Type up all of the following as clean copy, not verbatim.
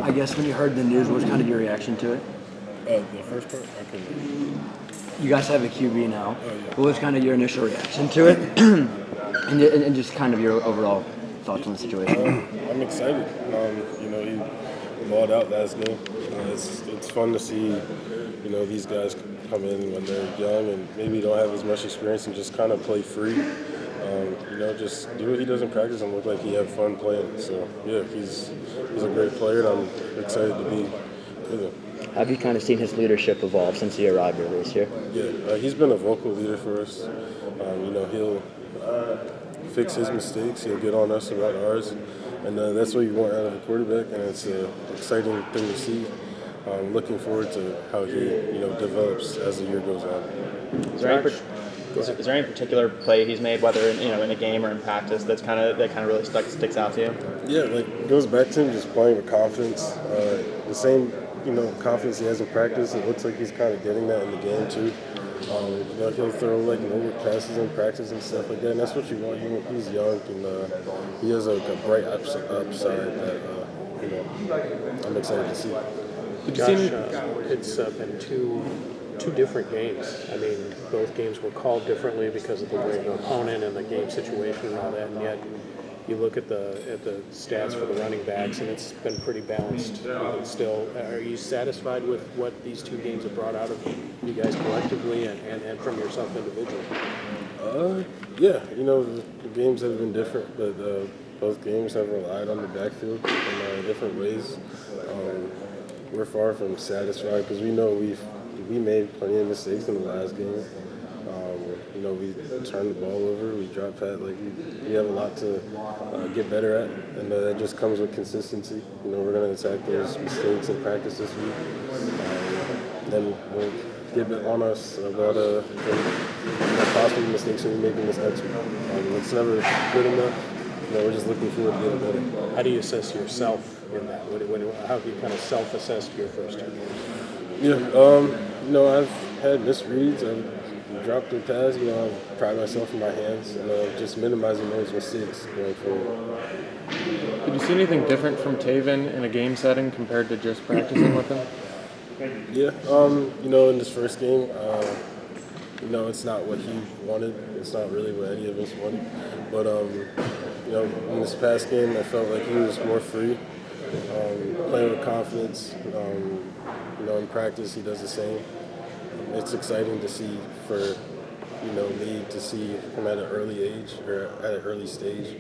I guess when you heard the news, what was kind of your reaction to it? The first part, I couldn't. You guys have a QB now. Oh, yeah. What was kind of your initial reaction to it, and just kind of your overall thoughts on the situation? I'm excited. He balled out last game. It's fun to see, these guys come in when they're young and maybe don't have as much experience and just kind of play free. Just do what he does in practice and look like he had fun playing. So yeah, he's a great player, and I'm excited to be with him. Have you kind of seen his leadership evolve since he arrived earlier this year? Yeah, he's been a vocal leader for us. He'll fix his mistakes. He'll get on us about ours, and that's what you want out of a quarterback. And it's an exciting thing to see. Looking forward to how he, develops as the year goes on. Is there any particular play he's made, whether in a game or in practice, that kind of really sticks out to you? Yeah, it goes back to him just playing with confidence. The same, confidence he has in practice. It looks like he's kind of getting that in the game too. He'll throw no-look passes in practice and stuff like that, and that's what you want. He's young and he has a bright upside that I'm excited to see. Josh, it's been two different games. I mean, both games were called differently because of the way the opponent and the game situation and all that, and yet you look at the stats for the running backs, and it's been pretty balanced still. Are you satisfied with what these two games have brought out of you guys collectively and from yourself individually? Yeah, the games have been different, but both games have relied on the backfield in different ways. We're far from satisfied because we know we made plenty of mistakes in the last game. We turned the ball over, we dropped pat. We have a lot to get better at, and that just comes with consistency. We're going to attack those mistakes in practice this week. Then we'll get it on us about the possible mistakes we're making this next week. It's never good enough. We're just looking forward to getting better. How do you assess yourself in that? How have you kind of self-assessed your first two games? Yeah, I've had misreads. I've dropped a pass. I've pride myself in my hands and just minimizing those mistakes going forward. Did you see anything different from Taven in a game setting compared to just practicing with him? Yeah, in this first game, it's not what he wanted. It's not really what any of us wanted. But, in this past game, I felt like he was more free, playing with confidence. In practice, he does the same. It's exciting to see for, me to see him at an early age or at an early stage.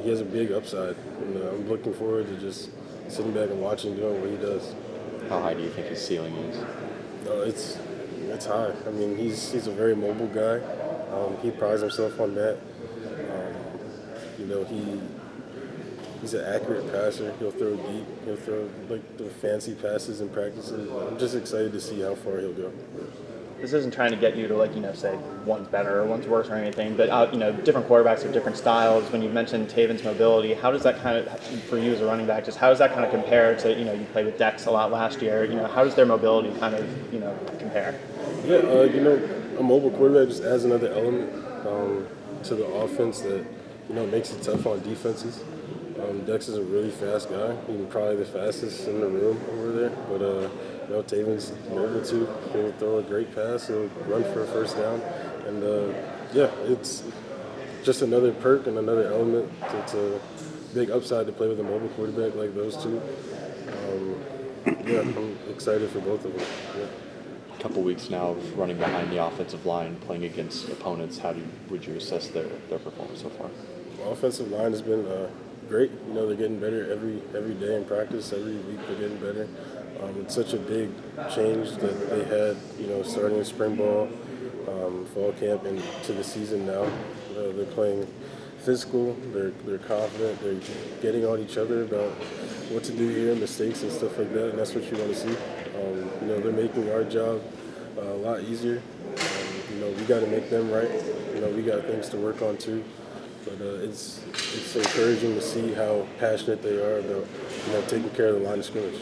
He has a big upside, and I'm looking forward to just sitting back and watching doing what he does. How high do you think his ceiling is? It's high. I mean, he's a very mobile guy. He prides himself on that. He's an accurate passer. He'll throw deep. He'll throw the fancy passes in practice. And I'm just excited to see how far he'll go. This isn't trying to get you to say one's better or one's worse or anything, but different quarterbacks have different styles. When you mentioned Taven's mobility, how does that kind of, for you as a running back, just how does that kind of compare to you played with Dex a lot last year? How does their mobility kind of compare? Yeah, a mobile quarterback just adds another element to the offense that makes it tough on defenses. Dex is a really fast guy. He's probably the fastest in the room over there. But Taven's mobile too. He'll throw a great pass. He'll run for a first down. And it's just another perk and another element. It's a big upside to play with a mobile quarterback like those two. I'm excited for both of them. Yeah. A couple weeks now of running behind the offensive line, playing against opponents. Would you assess their performance so far? Offensive line has been great. They're getting better every day in practice. Every week they're getting better. It's such a big change that they had, starting spring ball, fall camp, and to the season now. They're playing physical. They're confident. They're getting on each other about what to do here, mistakes and stuff like that. And that's what you want to see. They're making our job a lot easier. We got to make them right. We got things to work on too. But it's encouraging to see how passionate they are about taking care of the line of scrimmage.